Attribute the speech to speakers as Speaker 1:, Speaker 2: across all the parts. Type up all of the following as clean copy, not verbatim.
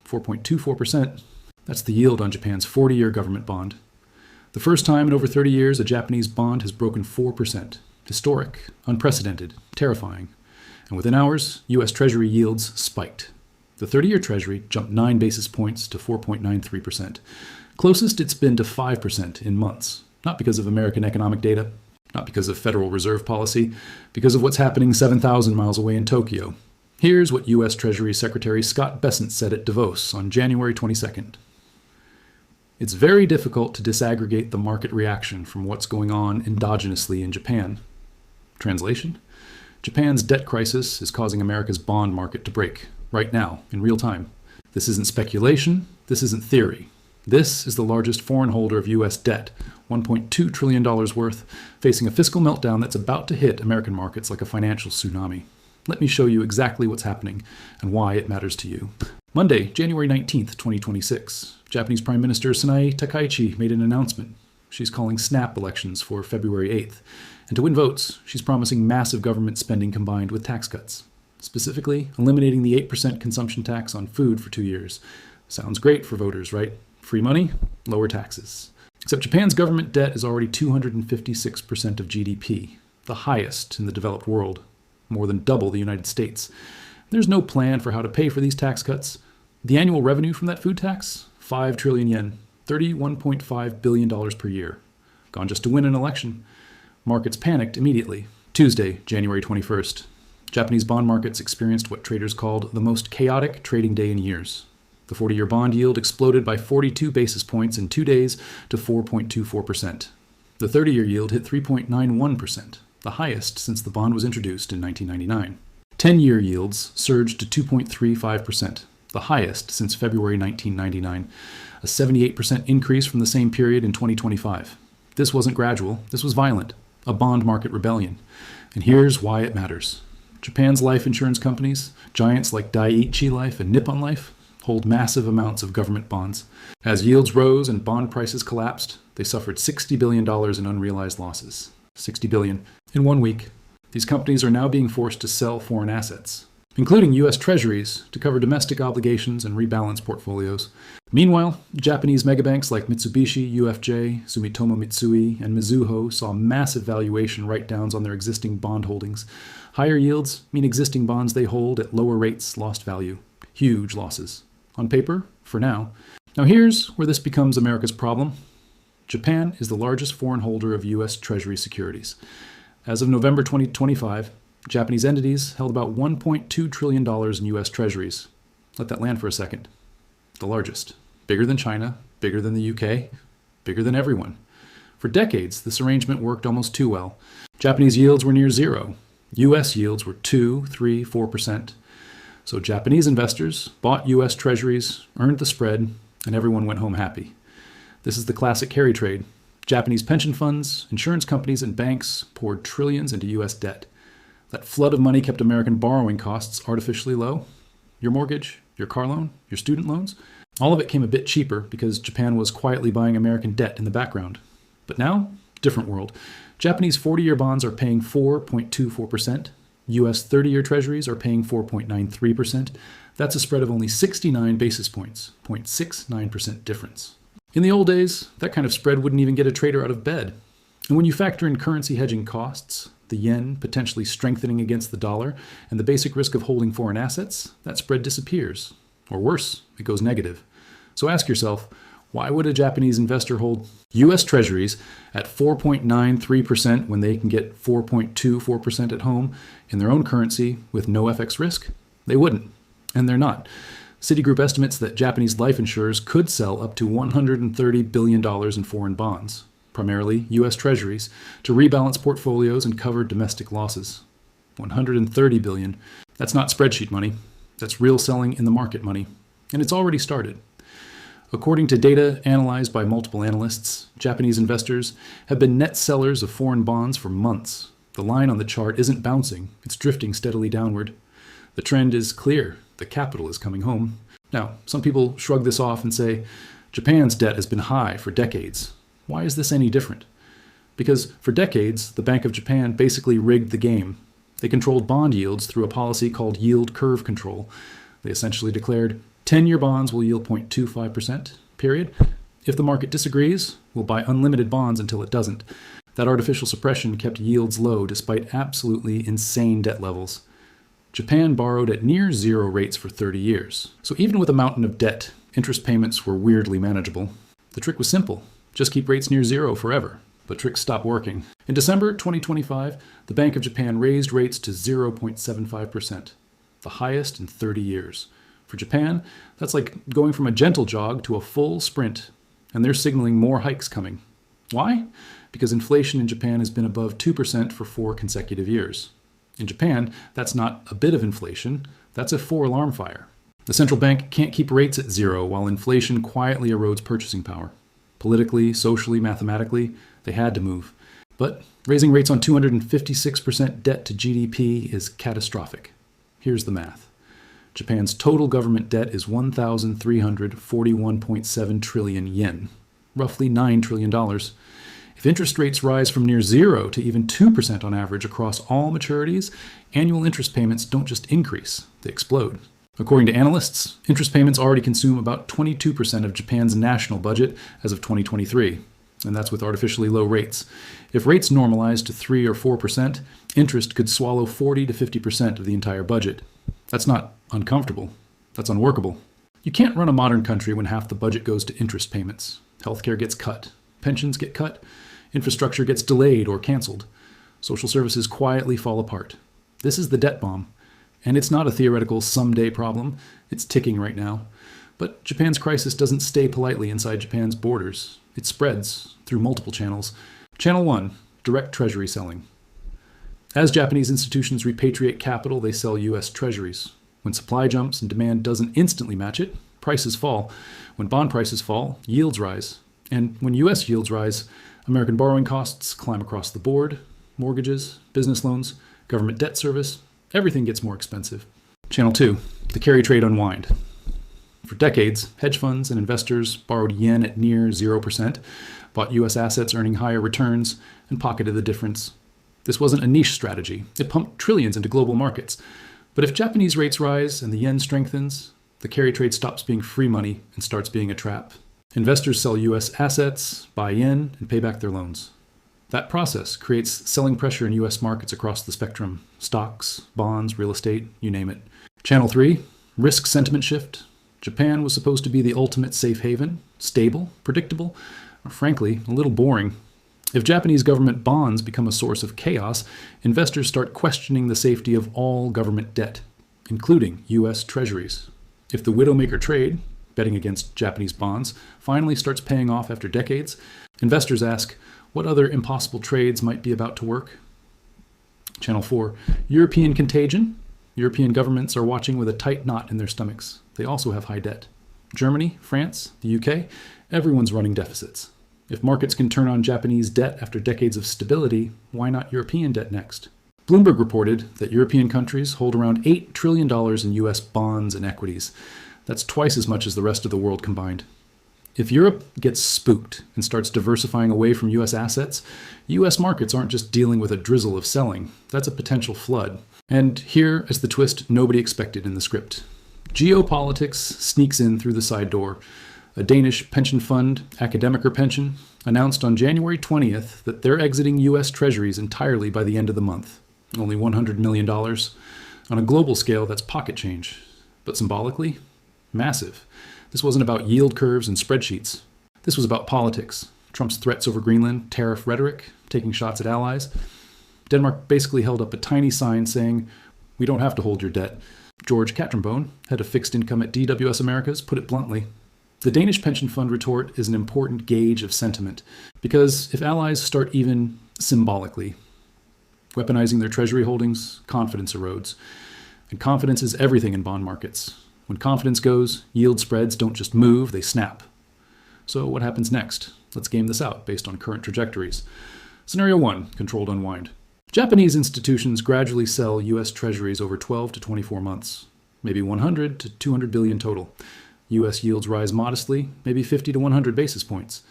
Speaker 1: 4.24%. That's the yield on Japan's 40-year government bond. The first time in over 30 years a Japanese bond has broken 4%. Historic, unprecedented, terrifying. And within hours, U.S. Treasury yields spiked. The 30-year Treasury jumped 9 basis points to 4.93%. Closest it's been to 5% in months. Not because of American economic data, not because of Federal Reserve policy, because of what's happening 7,000 miles away in Tokyo. Here's what U.S. Treasury Secretary Scott Bessent said at Davos on January 22nd. It's very difficult to disaggregate the market reaction from what's going on endogenously in Japan. Translation? Japan's debt crisis is causing America's bond market to break, right now, in real time. This isn't speculation, this isn't theory. This is the largest foreign holder of U.S. debt, $1.2 trillion worth, facing a fiscal meltdown that's about to hit American markets like a financial tsunami. Let me show you exactly what's happening and why it matters to you. Monday, January 19th, 2026, Japanese Prime Minister Sanae Takaichi made an announcement. She's calling snap elections for February 8th. And to win votes, she's promising massive government spending combined with tax cuts. Specifically, eliminating the 8% consumption tax on food for 2 years. Sounds great for voters, right? Free money, lower taxes. Except Japan's government debt is already 256% of GDP, the highest in the developed world, more than double the United States. There's no plan for how to pay for these tax cuts. The annual revenue from that food tax? 5 trillion yen, $31.5 billion per year. Gone just to win an election. Markets panicked immediately. Tuesday, January 21st. Japanese bond markets experienced what traders called the most chaotic trading day in years. The 40-year bond yield exploded by 42 basis points in 2 days to 4.24%. The 30-year yield hit 3.91%, the highest since the bond was introduced in 1999. 10-year yields surged to 2.35%, the highest since February 1999, a 78% increase from the same period in 2025. This wasn't gradual, this was violent, a bond market rebellion. And here's why it matters. Japan's life insurance companies, giants like Dai-ichi Life and Nippon Life, hold massive amounts of government bonds. As yields rose and bond prices collapsed, they suffered $60 billion in unrealized losses. $60 billion in 1 week. These companies are now being forced to sell foreign assets, including U.S. Treasuries, to cover domestic obligations and rebalance portfolios. Meanwhile, Japanese megabanks like Mitsubishi, UFJ, Sumitomo Mitsui, and Mizuho saw massive valuation write-downs on their existing bond holdings. Higher yields mean existing bonds they hold at lower rates lost value. Huge losses. On paper, for now. Now here's where this becomes America's problem. Japan is the largest foreign holder of U.S. Treasury securities. As of November 2025, Japanese entities held about $1.2 trillion in U.S. Treasuries. Let that land for a second. The largest. Bigger than China, bigger than the UK, bigger than everyone. For decades, this arrangement worked almost too well. Japanese yields were near zero. U.S. yields were 2, 3, 4%. So Japanese investors bought U.S. Treasuries, earned the spread, and everyone went home happy. This is the classic carry trade. Japanese pension funds, insurance companies, and banks poured trillions into U.S. debt. That flood of money kept American borrowing costs artificially low. Your mortgage, your car loan, your student loans, all of it came a bit cheaper because Japan was quietly buying American debt in the background. But now, different world. Japanese 40-year bonds are paying 4.24%. U.S. 30-year treasuries are paying 4.93%. That's a spread of only 69 basis points, 0.69% difference. In the old days, that kind of spread wouldn't even get a trader out of bed. And when you factor in currency hedging costs, the yen potentially strengthening against the dollar, and the basic risk of holding foreign assets, that spread disappears. Or worse, it goes negative. So ask yourself, why would a Japanese investor hold U.S. Treasuries at 4.93% when they can get 4.24% at home in their own currency with no FX risk? They wouldn't, and they're not. Citigroup estimates that Japanese life insurers could sell up to $130 billion in foreign bonds, primarily U.S. Treasuries, to rebalance portfolios and cover domestic losses. $130 billion. That's not spreadsheet money. That's real selling in the market money. And it's already started. According to data analyzed by multiple analysts, Japanese investors have been net sellers of foreign bonds for months. The line on the chart isn't bouncing, it's drifting steadily downward. The trend is clear, the capital is coming home. Now, some people shrug this off and say, Japan's debt has been high for decades. Why is this any different? Because for decades, the Bank of Japan basically rigged the game. They controlled bond yields through a policy called yield curve control. They essentially declared, 10-year bonds will yield 0.25%, period. If the market disagrees, we'll buy unlimited bonds until it doesn't. That artificial suppression kept yields low despite absolutely insane debt levels. Japan borrowed at near zero rates for 30 years. So even with a mountain of debt, interest payments were weirdly manageable. The trick was simple. Just keep rates near zero forever. But tricks stopped working. In December 2025, the Bank of Japan raised rates to 0.75%, the highest in 30 years. For Japan, that's like going from a gentle jog to a full sprint, and they're signaling more hikes coming. Why? Because inflation in Japan has been above 2% for 4 consecutive years. In Japan, that's not a bit of inflation, that's a 4-alarm fire. The central bank can't keep rates at zero while inflation quietly erodes purchasing power. Politically, socially, mathematically, they had to move. But raising rates on 256% debt to GDP is catastrophic. Here's the math. Japan's total government debt is 1,341.7 trillion yen, roughly $9 trillion. If interest rates rise from near zero to even 2% on average across all maturities, annual interest payments don't just increase, they explode. According to analysts, interest payments already consume about 22% of Japan's national budget as of 2023, and that's with artificially low rates. If rates normalize to 3 or 4%, interest could swallow 40 to 50% of the entire budget. That's not uncomfortable. That's unworkable. You can't run a modern country when half the budget goes to interest payments. Healthcare gets cut. Pensions get cut. Infrastructure gets delayed or canceled. Social services quietly fall apart. This is the debt bomb. And it's not a theoretical someday problem. It's ticking right now. But Japan's crisis doesn't stay politely inside Japan's borders. It spreads through multiple channels. Channel 1, direct treasury selling. As Japanese institutions repatriate capital, they sell U.S. Treasuries. When supply jumps and demand doesn't instantly match it, prices fall. When bond prices fall, yields rise. And when U.S. yields rise, American borrowing costs climb across the board. Mortgages, business loans, government debt service, everything gets more expensive. Channel 2, the carry trade unwind. For decades, hedge funds and investors borrowed yen at near 0%, bought U.S. assets earning higher returns, and pocketed the difference. This wasn't a niche strategy. It pumped trillions into global markets. But if Japanese rates rise and the yen strengthens, the carry trade stops being free money and starts being a trap. Investors sell U.S. assets, buy yen, and pay back their loans. That process creates selling pressure in U.S. markets across the spectrum: stocks, bonds, real estate, you name it. Channel 3, risk sentiment shift. Japan was supposed to be the ultimate safe haven, stable, predictable, or frankly, a little boring. If Japanese government bonds become a source of chaos, investors start questioning the safety of all government debt, including U.S. Treasuries. If the widowmaker trade, betting against Japanese bonds, finally starts paying off after decades, investors ask, what other impossible trades might be about to work? Channel 4, European contagion. European governments are watching with a tight knot in their stomachs. They also have high debt. Germany, France, the UK, everyone's running deficits. If markets can turn on Japanese debt after decades of stability, why not European debt next? Bloomberg reported that European countries hold around $8 trillion in U.S. bonds and equities. That's twice as much as the rest of the world combined. If Europe gets spooked and starts diversifying away from U.S. assets, U.S. markets aren't just dealing with a drizzle of selling. That's a potential flood. And here is the twist nobody expected in the script. Geopolitics sneaks in through the side door. A Danish pension fund, Academiker Pension, announced on January 20th that they're exiting U.S. Treasuries entirely by the end of the month. Only $100 million. On a global scale, that's pocket change. But symbolically, massive. This wasn't about yield curves and spreadsheets. This was about politics. Trump's threats over Greenland, tariff rhetoric, taking shots at allies. Denmark basically held up a tiny sign saying, "We don't have to hold your debt." George Katrenbone, head of fixed income at DWS Americas, put it bluntly. The Danish pension fund retort is an important gauge of sentiment, because if allies start even symbolically weaponizing their treasury holdings, confidence erodes. And confidence is everything in bond markets. When confidence goes, yield spreads don't just move, they snap. So what happens next? Let's game this out based on current trajectories. Scenario 1, controlled unwind. Japanese institutions gradually sell U.S. Treasuries over 12 to 24 months, maybe 100 to 200 billion total. U.S. yields rise modestly, maybe 50 to 100 basis points.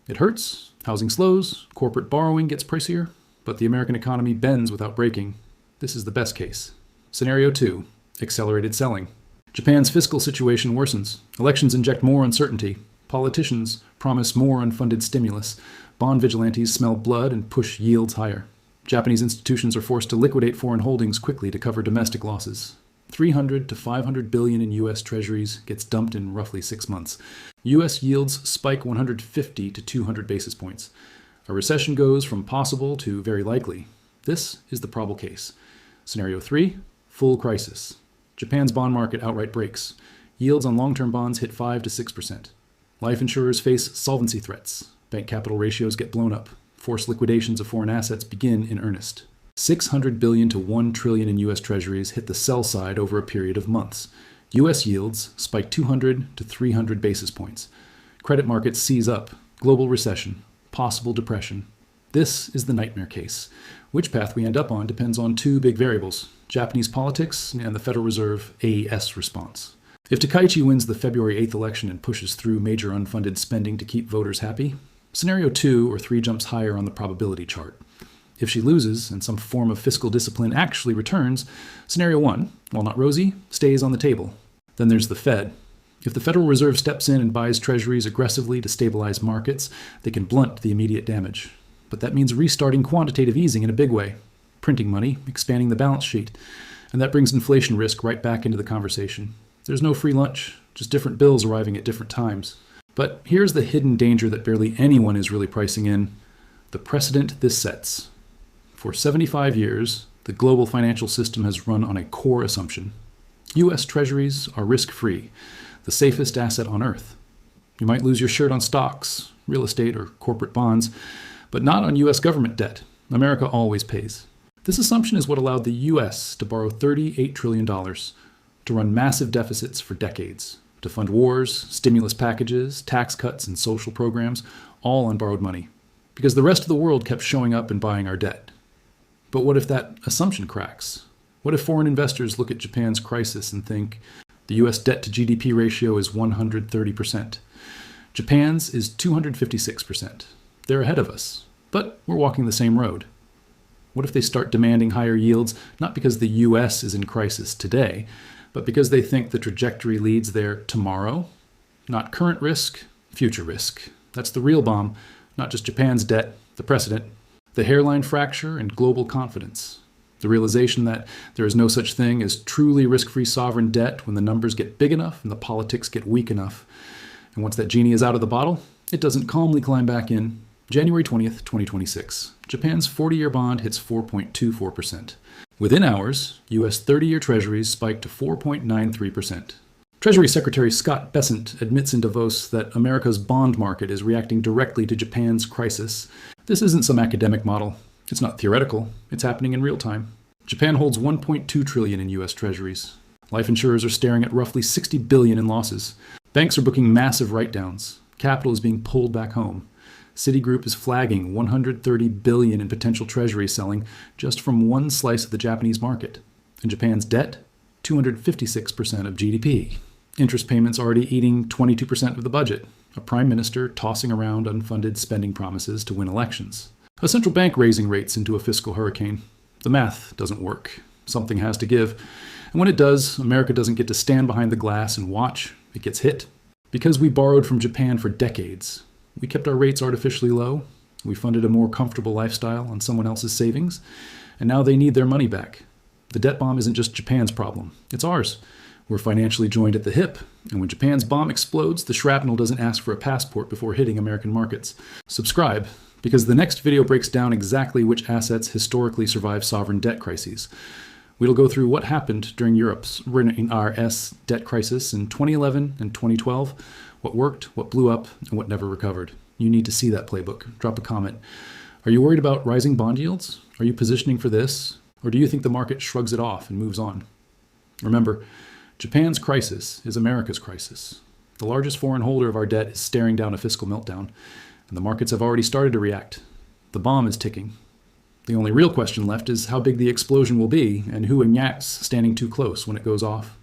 Speaker 1: It hurts, housing slows, corporate borrowing gets pricier, but the American economy bends without breaking. This is the best case. Scenario 2, accelerated selling. Japan's fiscal situation worsens. Elections inject more uncertainty. Politicians promise more unfunded stimulus. Bond vigilantes smell blood and push yields higher. Japanese institutions are forced to liquidate foreign holdings quickly to cover domestic losses. 300 to 500 billion in U.S. Treasuries gets dumped in roughly 6 months. U.S. yields spike 150 to 200 basis points. A recession goes from possible to very likely. This is the probable case. Scenario 3, full crisis. Japan's bond market outright breaks. Yields on long-term bonds hit 5 to 6%. Life insurers face solvency threats. Bank capital ratios get blown up. Forced liquidations of foreign assets begin in earnest. 600 billion to 1 trillion in U.S. Treasuries hit the sell side over a period of months. U.S. yields spike 200 to 300 basis points. Credit markets seize up. Global recession. Possible depression. This is the nightmare case. Which path we end up on depends on two big variables: Japanese politics and the Federal Reserve AES response. If Takaichi wins the February 8th election and pushes through major unfunded spending to keep voters happy, scenario 2 or 3 jumps higher on the probability chart. If she loses and some form of fiscal discipline actually returns, scenario 1, while not rosy, stays on the table. Then there's the Fed. If the Federal Reserve steps in and buys treasuries aggressively to stabilize markets, they can blunt the immediate damage. But that means restarting quantitative easing in a big way, printing money, expanding the balance sheet, and that brings inflation risk right back into the conversation. There's no free lunch, just different bills arriving at different times. But here's the hidden danger that barely anyone is really pricing in: the precedent this sets. For 75 years, the global financial system has run on a core assumption. U.S. Treasuries are risk-free, the safest asset on earth. You might lose your shirt on stocks, real estate, or corporate bonds, but not on U.S. government debt. America always pays. This assumption is what allowed the U.S. to borrow $38 trillion, to run massive deficits for decades, to fund wars, stimulus packages, tax cuts, and social programs, all on borrowed money, because the rest of the world kept showing up and buying our debt. But what if that assumption cracks? What if foreign investors look at Japan's crisis and think the U.S. debt to GDP ratio is 130%? Japan's is 256%. They're ahead of us, but we're walking the same road. What if they start demanding higher yields, not because the U.S. is in crisis today, but because they think the trajectory leads there tomorrow? Not current risk, future risk. That's the real bomb, not just Japan's debt, the precedent. The hairline fracture and global confidence. The realization that there is no such thing as truly risk-free sovereign debt when the numbers get big enough and the politics get weak enough. And once that genie is out of the bottle, it doesn't calmly climb back in. January 20th, 2026. Japan's 40-year bond hits 4.24%. Within hours, U.S. 30-year treasuries spiked to 4.93%. Treasury Secretary Scott Bessent admits in Davos that America's bond market is reacting directly to Japan's crisis. This isn't some academic model. It's not theoretical. It's happening in real time. Japan holds $1.2 trillion in U.S. treasuries. Life insurers are staring at roughly $60 billion in losses. Banks are booking massive write-downs. Capital is being pulled back home. Citigroup is flagging $130 billion in potential treasury selling just from one slice of the Japanese market. And Japan's debt? 256% of GDP. Interest payments already eating 22% of the budget. A prime minister tossing around unfunded spending promises to win elections. A central bank raising rates into a fiscal hurricane. The math doesn't work. Something has to give. And when it does, America doesn't get to stand behind the glass and watch. It gets hit. Because we borrowed from Japan for decades, we kept our rates artificially low. We funded a more comfortable lifestyle on someone else's savings. And now they need their money back. The debt bomb isn't just Japan's problem. It's ours. We're financially joined at the hip. And when Japan's bomb explodes, the shrapnel doesn't ask for a passport before hitting American markets. Subscribe, because the next video breaks down exactly which assets historically survive sovereign debt crises. We'll go through what happened during Europe's RS debt crisis in 2011 and 2012, what worked, what blew up, and what never recovered. You need to see that playbook. Drop a comment. Are you worried about rising bond yields? Are you positioning for this? Or do you think the market shrugs it off and moves on? Remember, Japan's crisis is America's crisis. The largest foreign holder of our debt is staring down a fiscal meltdown, and the markets have already started to react. The bomb is ticking. The only real question left is how big the explosion will be and who enyacts standing too close when it goes off.